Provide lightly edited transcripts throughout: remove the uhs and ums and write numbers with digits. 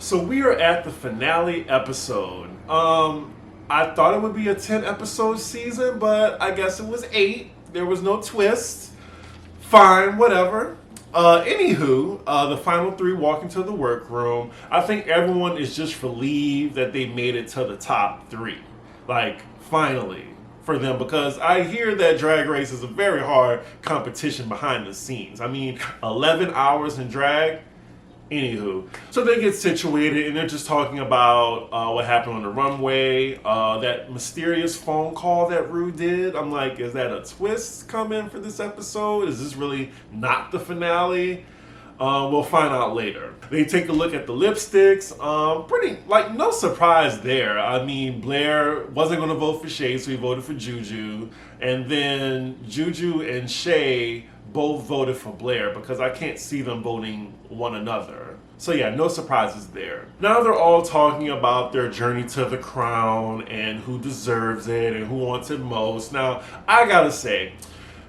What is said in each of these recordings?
So we are at the finale episode. I thought it would be a 10 episode season, but I guess it was 8. There was no twist. Fine, whatever. The final 3 walk into the workroom. I think everyone is just relieved that they made it to the top 3. Like, finally, for them, because I hear that Drag Race is a very hard competition behind the scenes. I mean, 11 hours in drag. Anywho, so they get situated and they're just talking about what happened on the runway, that mysterious phone call that Ru did. I'm like, is that a twist coming for this episode? Is this really not the finale? We'll find out later. They take a look at the lipsticks. No surprise there. I mean, Blair wasn't going to vote for Shay, so he voted for Juju. And then Juju and Shay both voted for Blair because I can't see them voting one another. So yeah, no surprises there. Now they're all talking about their journey to the crown and who deserves it and who wants it most. Now, I gotta say,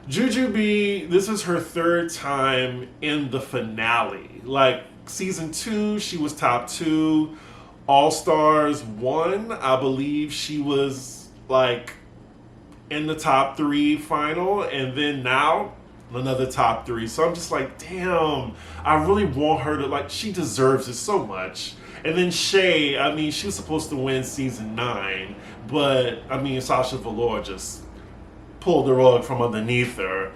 Juju B, this is her 3rd time in the finale. Like, season 2, she was top 2. All Stars 1, I believe she was, like, in the top 3 final. And then now, another top 3. So I'm just like, damn, I really want her to, like, she deserves it so much. And then Shay, I mean, she was supposed to win season 9. But, I mean, Sasha Velour just pulled the rug from underneath her,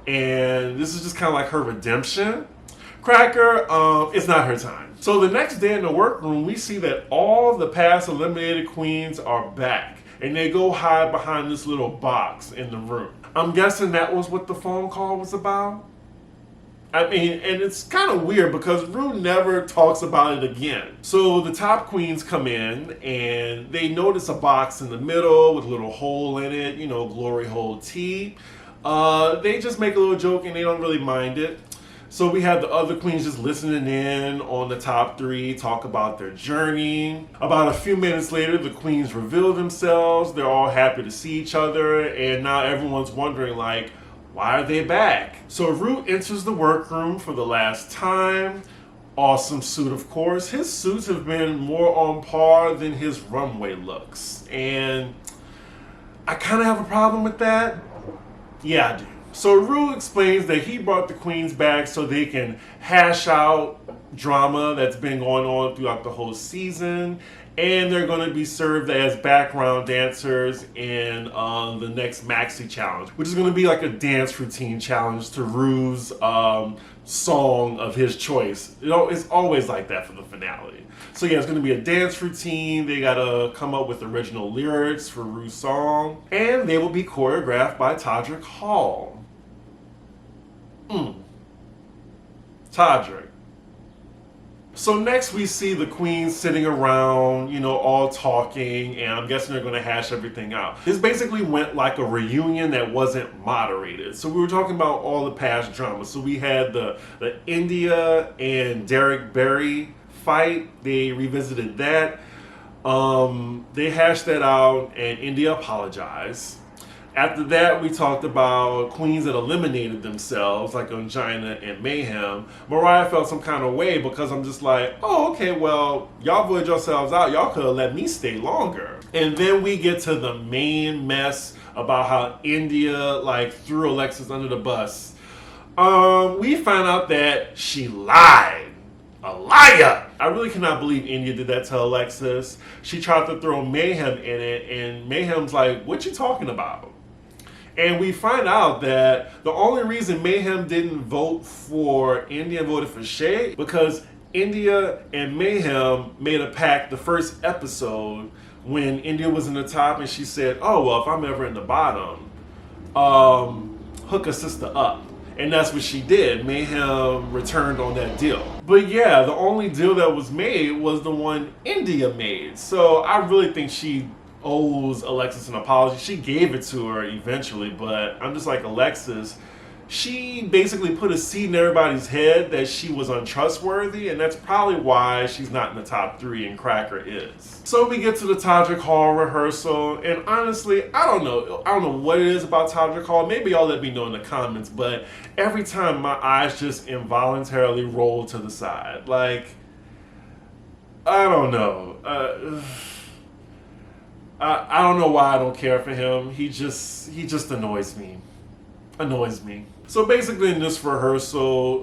and this is just kind of like her redemption. Cracker, it's not her time. So the next day in the workroom, we see that all the past eliminated queens are back, and they go hide behind this little box in the room. I'm guessing that was what the phone call was about. I mean, and it's kind of weird because Ru never talks about it again. So the top queens come in and they notice a box in the middle with a little hole in it, you know, glory hole T. They just make a little joke and they don't really mind it. So we have the other queens just listening in on the top 3, talk about their journey. About a few minutes later, the queens reveal themselves. They're all happy to see each other. And now everyone's wondering, like, why are they back? So Ru enters the workroom for the last time. Awesome suit, of course. His suits have been more on par than his runway looks. And I kind of have a problem with that. Yeah, I do. So Ru explains that he brought the queens back so they can hash out drama that's been going on throughout the whole season. And they're going to be served as background dancers in the next Maxi Challenge, which is going to be like a dance routine challenge to Ru's song of his choice. You know, it's always like that for the finale. So yeah, it's going to be a dance routine. They got to come up with original lyrics for Ru's song. And they will be choreographed by Todrick Hall. Todrick. So next we see the queens sitting around, you know, all talking, and I'm guessing they're going to hash everything out. This basically went like a reunion that wasn't moderated. So we were talking about all the past drama. So we had the India and Derek Barry fight. They revisited that. They hashed that out, and India apologized. After that, we talked about queens that eliminated themselves, like Angina and Mayhem. Mariah felt some kind of way because I'm just like, oh, okay, well, y'all voted yourselves out. Y'all could have let me stay longer. And then we get to the main mess about how India, like, threw Alexis under the bus. We found out that she lied. A liar! I really cannot believe India did that to Alexis. She tried to throw Mayhem in it, and Mayhem's like, what you talking about? And we find out that the only reason Mayhem didn't vote for India and voted for Shay because India and Mayhem made a pact the first episode when India was in the top and she said, oh, well, if I'm ever in the bottom, hook a sister up. And that's what she did. Mayhem returned on that deal. But yeah, the only deal that was made was the one India made. So I really think she owes Alexis an apology. She gave it to her eventually, but I'm just like, Alexis, she basically put a seed in everybody's head that she was untrustworthy, and that's probably why she's not in the top 3 and Cracker is. So we get to the Todrick Hall rehearsal, and honestly, I don't know what it is about Todrick Hall. Maybe y'all let me know in the comments, but every time my eyes just involuntarily roll to the side. Like, I don't know. I don't know why I don't care for him. He just annoys me. Annoys me. So basically in this rehearsal,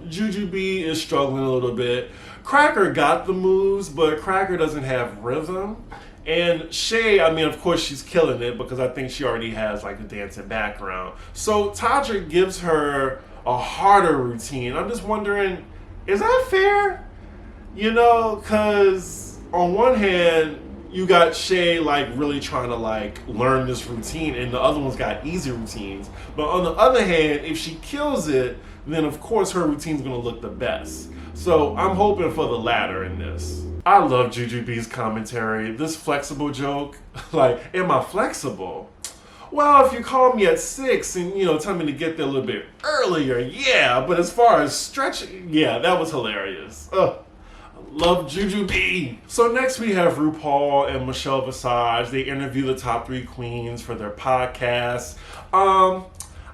Jujubee is struggling a little bit. Cracker got the moves, but Cracker doesn't have rhythm. And Shay, I mean, of course she's killing it because I think she already has like a dancing background. So Todrick gives her a harder routine. I'm just wondering, is that fair? You know, because on one hand, you got Shay like really trying to like learn this routine, and the other one's got easy routines. But on the other hand, if she kills it, then of course her routine's gonna look the best. So I'm hoping for the latter in this. I love Jujubee's commentary. This flexible joke, like, am I flexible? Well, if you call me at 6 and, you know, tell me to get there a little bit earlier, yeah. But as far as stretching, yeah, that was hilarious. Ugh. Love Jujubee. So next we have RuPaul and Michelle Visage. They interview the top 3 queens for their podcast.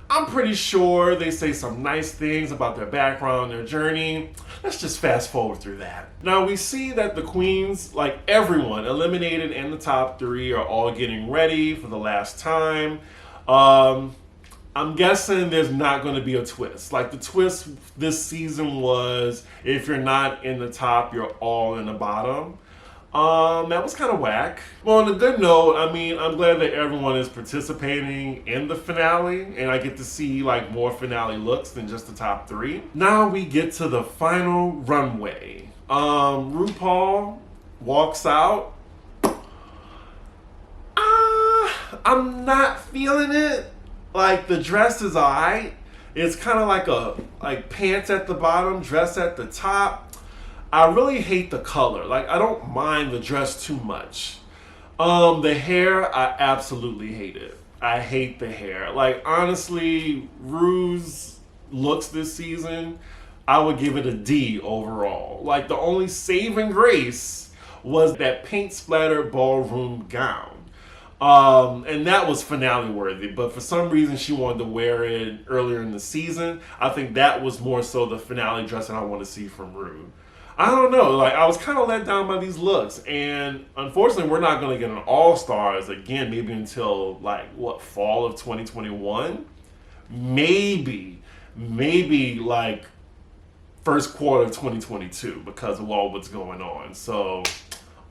I'm pretty sure they say some nice things about their background, their journey. Let's just fast forward through that. Now we see that the queens, like everyone eliminated in the top 3, are all getting ready for the last time. I'm guessing there's not going to be a twist. Like the twist this season was, if you're not in the top, you're all in the bottom. That was kind of whack. Well, on a good note, I mean, I'm glad that everyone is participating in the finale, and I get to see like more finale looks than just the top 3. Now we get to the final runway. RuPaul walks out. I'm not feeling it. Like the dress is alright. It's kind of like pants at the bottom, dress at the top. I really hate the color. Like I don't mind the dress too much. The hair, I absolutely hate it. I hate the hair. Like honestly, Ru's looks this season, I would give it a D overall. Like the only saving grace was that paint splatter ballroom gown. And that was finale worthy, but for some reason she wanted to wear it earlier in the season. I think that was more so the finale dress that I want to see from Ru. I don't know, like I was kind of let down by these looks, and unfortunately we're not going to get an All-Stars again maybe until like fall of 2021, maybe like first quarter of 2022 because of all what's going on. So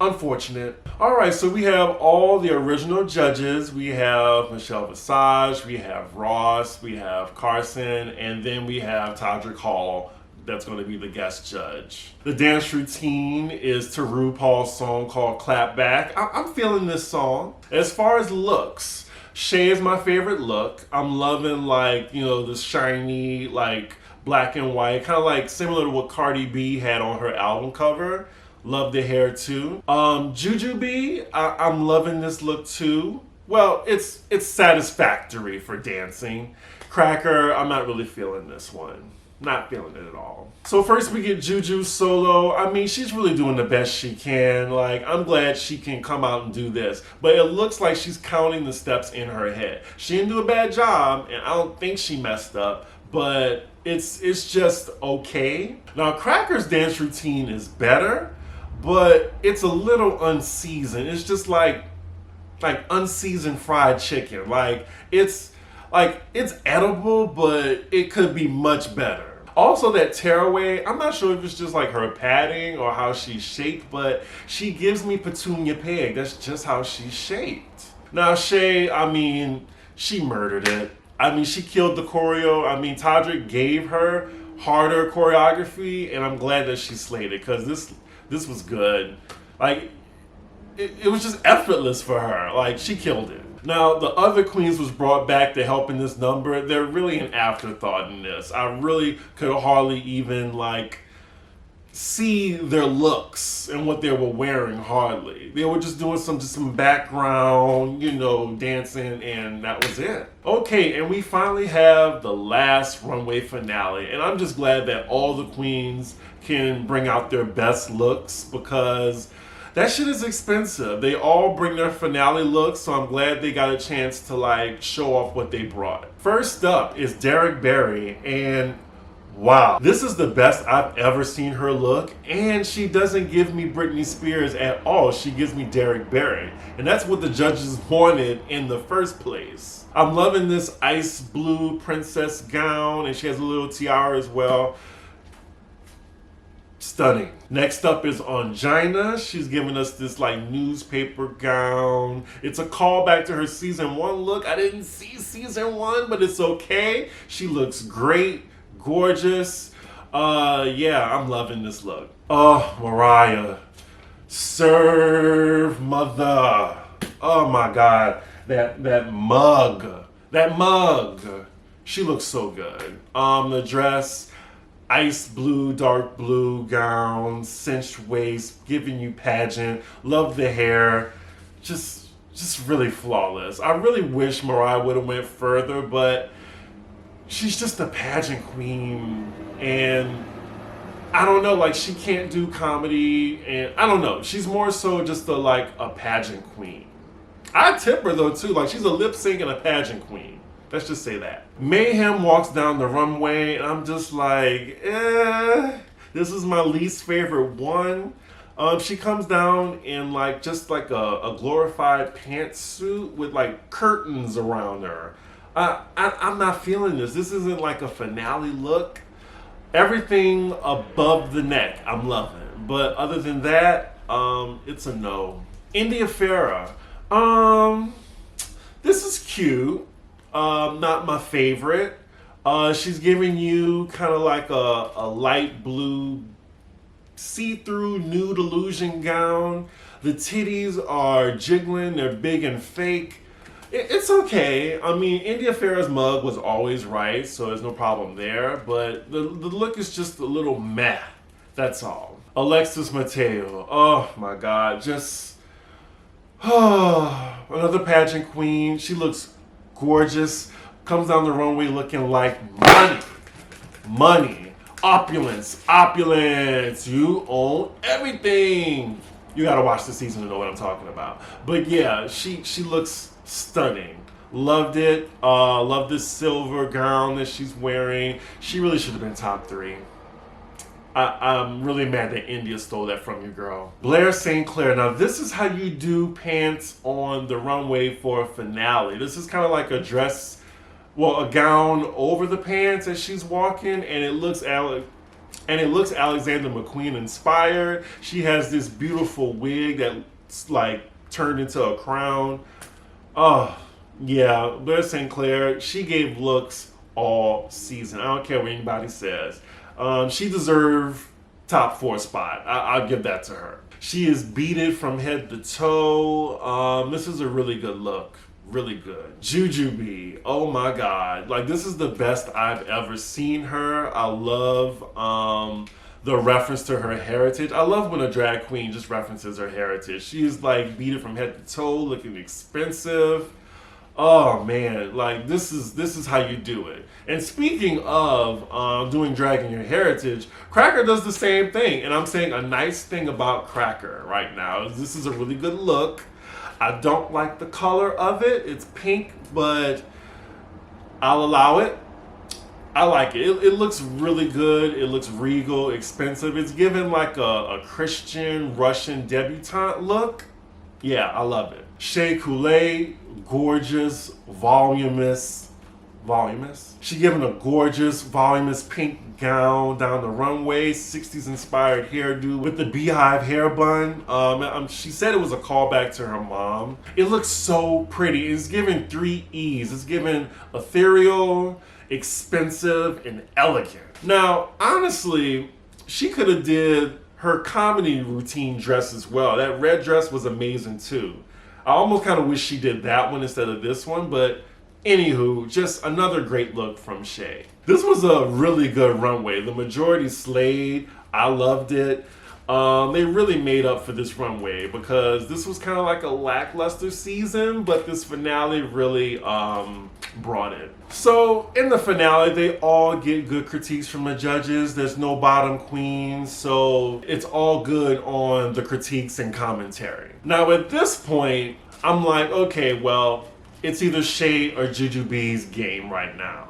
unfortunate. All right, so we have all the original judges. We have Michelle Visage, we have Ross, we have Carson, and then we have Todrick Hall that's going to be the guest judge. The dance routine is to RuPaul's song called Clap Back. I'm feeling this song. As far as looks, Shay is my favorite look. I'm loving like, you know, the shiny like black and white, kind of like similar to what Cardi B had on her album cover. Love the hair too. Jujubee, I'm loving this look too. Well, it's satisfactory for dancing. Cracker, I'm not really feeling this one. Not feeling it at all. So first we get Juju solo. I mean, she's really doing the best she can. Like, I'm glad she can come out and do this. But it looks like she's counting the steps in her head. She didn't do a bad job, and I don't think she messed up, but it's just okay. Now, Cracker's dance routine is better, but it's a little unseasoned. It's just like unseasoned fried chicken. Like it's edible, but it could be much better. Also, that tearaway, I'm not sure if it's just like her padding or how she's shaped, but she gives me Petunia Peg. That's just how she's shaped. Now, Shay, I mean, she murdered it. I mean, she killed the choreo. I mean, Todrick gave her harder choreography, and I'm glad that she slayed it because this was good. Like, it was just effortless for her. Like, she killed it. Now, the other queens was brought back to help in this number. They're really an afterthought in this. I really could hardly even, like, see their looks and what they were wearing, hardly. They were just doing some background, you know, dancing, and that was it. Okay, and we finally have the last runway finale, and I'm just glad that all the queens can bring out their best looks because that shit is expensive. They all bring their finale looks, so I'm glad they got a chance to like show off what they brought. First up is Derek Barry, and Wow, this is the best I've ever seen her look, and she doesn't give me Britney Spears at all. She gives me Derek Barry, and that's what the judges wanted in the first place. I'm loving this ice blue princess gown, and she has a little tiara as well. Stunning. Next up is Ongina. She's giving us this like newspaper gown. It's a callback to her season 1 look. I didn't see season 1, but it's okay. She looks great, gorgeous. Yeah, I'm loving this look. Oh, Mariah. Serve mother. Oh my God. That mug. That mug. She looks so good. The dress, ice blue, dark blue gown, cinched waist, giving you pageant. Love the hair. Just really flawless. I really wish Mariah would have went further, but she's just a pageant queen, and I don't know, like she can't do comedy, and I don't know. She's more so just a pageant queen. I tip her though too, like she's a lip sync and a pageant queen. Let's just say that. Mayhem walks down the runway, and I'm just like, this is my least favorite one. She comes down in just a glorified pantsuit with like curtains around her. I'm not feeling this. This isn't like a finale look. Everything above the neck, I'm loving. But other than that, it's a no. India Farah. This is cute. Not my favorite. She's giving you kind of like a light blue see-through nude illusion gown. The titties are jiggling. They're big and fake. It's okay. I mean, India Farah's mug was always right, so there's no problem there. But the look is just a little meh. That's all. Alexis Mateo. Oh my God. Just another pageant queen. She looks gorgeous. Comes down the runway looking like money, opulence. You own everything. You gotta watch the season to know what I'm talking about. But yeah, she looks stunning. Loved it. Love this silver gown that she's wearing. She really should have been top 3. I'm really mad that India stole that from you, girl. Blair St. Clair. Now, this is how you do pants on the runway for a finale. This is kind of like a dress, a gown over the pants as she's walking, and it looks Alexander McQueen inspired. She has this beautiful wig that's like turned into a crown. Oh, yeah, Blair St. Clair, she gave looks all season. I don't care what anybody says. She deserved top 4 spot. I'll give that to her. She is beaded from head to toe. This is a really good look. Really good. Jujubee. Oh my God. Like, this is the best I've ever seen her. I love the reference to her heritage. I love when a drag queen just references her heritage. She's like beaded from head to toe, looking expensive. Oh man, like this is how you do it. And speaking of doing drag in your heritage, Cracker does the same thing. And I'm saying a nice thing about Cracker right now is this is a really good look. I don't like the color of it. It's pink, but I'll allow it. I like it. It looks really good. It looks regal, expensive. It's given like a Christian Russian debutante look. Yeah, I love it. Shea Coulee, gorgeous, voluminous. She giving a gorgeous, voluminous pink gown down the runway, 60s inspired hairdo with the beehive hair bun. She said it was a callback to her mom. It looks so pretty. It's given 3 E's. It's given ethereal, expensive, and elegant. Now, honestly, she could have did her comedy routine dress as well. That red dress was amazing too. I almost kind of wish she did that one instead of this one, but anywho, just another great look from Shea. This was a really good runway. The majority slayed. I loved it. They really made up for this runway because this was kind of like a lackluster season, but this finale really brought it. So in the finale, they all get good critiques from the judges. There's no bottom queens, so it's all good on the critiques and commentary. Now at this point, I'm like, okay, well, it's either Shea or Jujubee's game right now.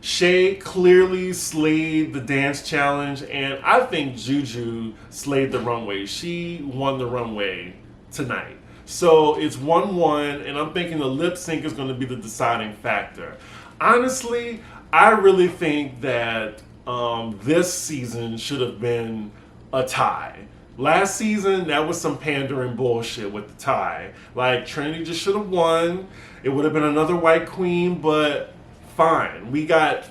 Shay clearly slayed the dance challenge, and I think Juju slayed the runway. She won the runway tonight. So it's 1-1, and I'm thinking the lip sync is going to be the deciding factor. Honestly, I really think that this season should have been a tie. Last season, that was some pandering bullshit with the tie. Like, Trinity just should have won. It would have been another white queen, but fine. We got,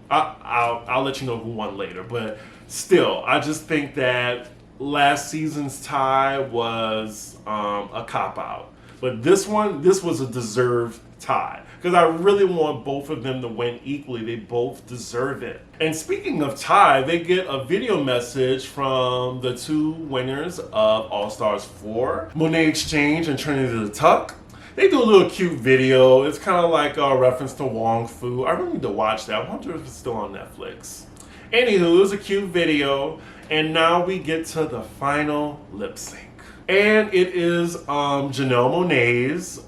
I'll let you know who won later. But still, I just think that last season's tie was a cop-out. But this was a deserved tie. Because I really want both of them to win equally. They both deserve it. And speaking of tie, they get a video message from the two winners of All Stars 4, Monet Exchange and Trinity the Tuck. They do a little cute video. It's kind of like a reference to Wong Fu. I really need to watch that. I wonder if it's still on Netflix. Anywho, it was a cute video. And now we get to the final lip sync. And it is Janelle Monáe's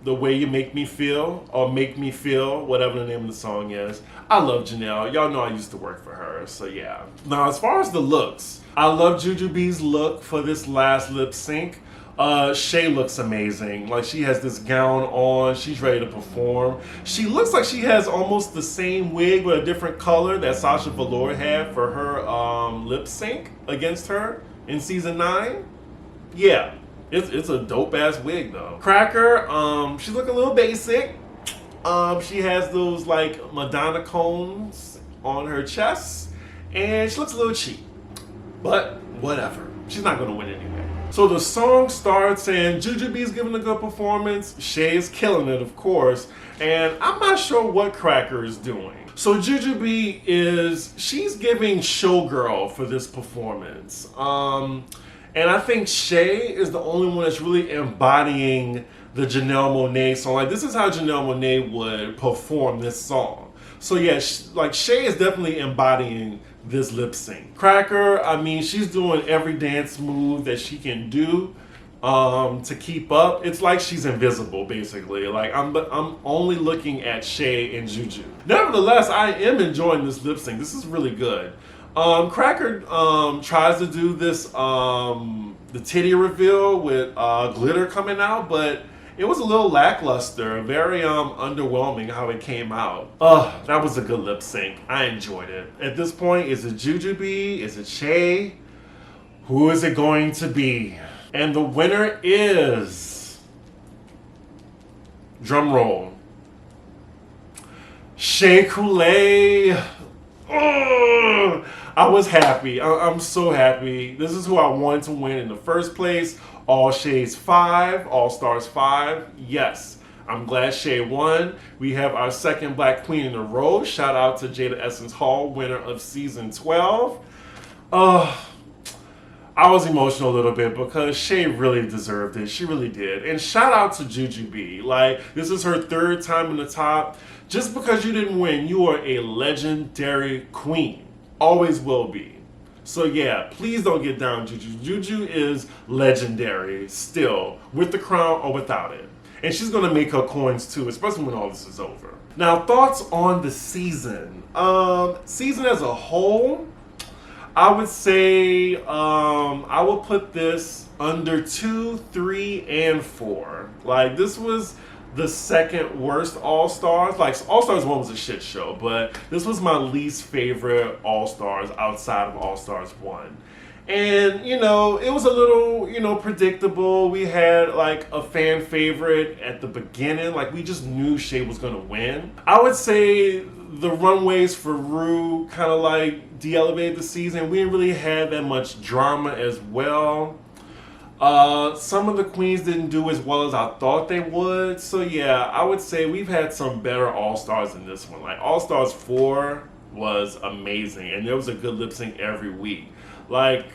The Way You Make Me Feel, or Make Me Feel, whatever the name of the song is. I love Janelle. Y'all know I used to work for her, so yeah. Now, as far as the looks, I love Jujubee's look for this last lip sync. Shay looks amazing. Like, she has this gown on. She's ready to perform. She looks like she has almost the same wig with a different color that Sasha Velour had for her lip sync against her in season 9. Yeah, it's a dope-ass wig, though. Cracker, she look a little basic. She has those, like, Madonna cones on her chest, and she looks a little cheap. But whatever. She's not going to win anyway. So the song starts, and Jujubee's giving a good performance. Shay is killing it, of course. And I'm not sure what Cracker is doing. So Jujubee she's giving showgirl for this performance. And I think Shay is the only one that's really embodying the Janelle Monáe song. Like, this is how Janelle Monáe would perform this song. So yeah, Shay is definitely embodying this lip sync. Cracker, I mean, she's doing every dance move that she can do to keep up. It's like she's invisible, basically. Like, I'm only looking at Shay and Juju. Nevertheless, I am enjoying this lip sync. This is really good. Cracker tries to do this the titty reveal with glitter coming out, but it was a little lackluster, very underwhelming how it came out. That was a good lip sync. I enjoyed it. At this point, is it Jujubee? Is it Shay? Who is it going to be? And the winner is, drum roll, Shea Coulee. I was happy. I'm so happy. This is who I wanted to win in the first place. All Shay's 5, All Stars 5. Yes, I'm glad Shay won. We have our second Black Queen in a row. Shout out to Jada Essence Hall, winner of season 12. I was emotional a little bit because Shay really deserved it. She really did. And shout out to Jujubee. Like, this is her 3rd time in the top. Just because you didn't win, you are a legendary queen. Always will be. So yeah, please don't get down, Juju. Juju is legendary still, with the crown or without it. And she's going to make her coins too, especially when all this is over. Now, thoughts on the season. Season as a whole, I would say I would put this under 2, 3, and 4. Like, this was the second worst All-Stars. Like, All-Stars 1 was a shit show, but this was my least favorite All-Stars outside of All-Stars 1. And, it was a little, predictable. We had, like, a fan favorite at the beginning. Like, we just knew Shay was going to win. I would say the runways for Ru kind of, like, de-elevated the season. We didn't really have that much drama as well. Some of the queens didn't do as well as I thought they would. So yeah, I would say we've had some better All-Stars in this one. Like, All-Stars 4 was amazing, and there was a good lip sync every week. Like,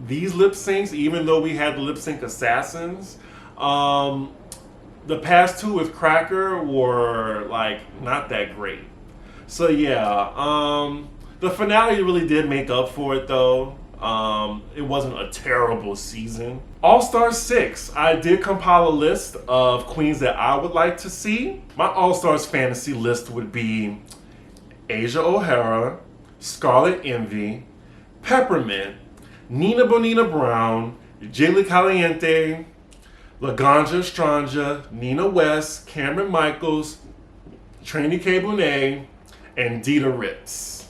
these lip syncs, even though we had the lip sync assassins, the past 2 with Cracker were, like, not that great. So yeah, the finale really did make up for it though. It wasn't a terrible season. All-Star 6, I did compile a list of queens that I would like to see. My All-Stars fantasy list would be Asia O'Hara, Scarlet Envy, Peppermint, Nina Bonina Brown, Jaylee Caliente, Laganja Estranja, Nina West, Cameron Michaels, Trinity K. Bonet, and Dita Ritz.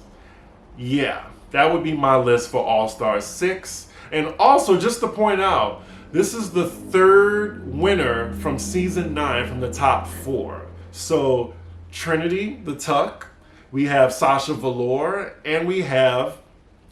Yeah, that would be my list for All-Star 6. And also, just to point out, this is the third winner from season 9 from the top 4. So, Trinity, the Tuck, we have Sasha Velour, and we have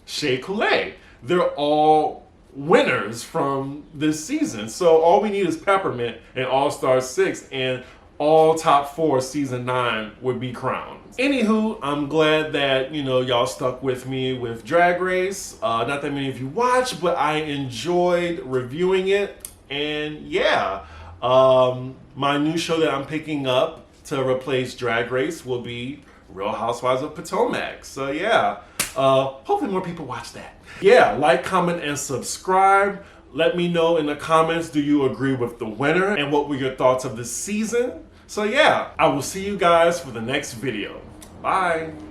Shea Coulee. They're all winners from this season. So all we need is Peppermint and All-Star 6, and all top 4 season 9 would be crowned. Anywho, I'm glad that, y'all stuck with me with Drag Race. Not that many of you watch, but I enjoyed reviewing it. And yeah, my new show that I'm picking up to replace Drag Race will be Real Housewives of Potomac. So yeah, hopefully more people watch that. Yeah, like, comment, and subscribe. Let me know in the comments, do you agree with the winner? And what were your thoughts of this season? So yeah, I will see you guys for the next video. Bye.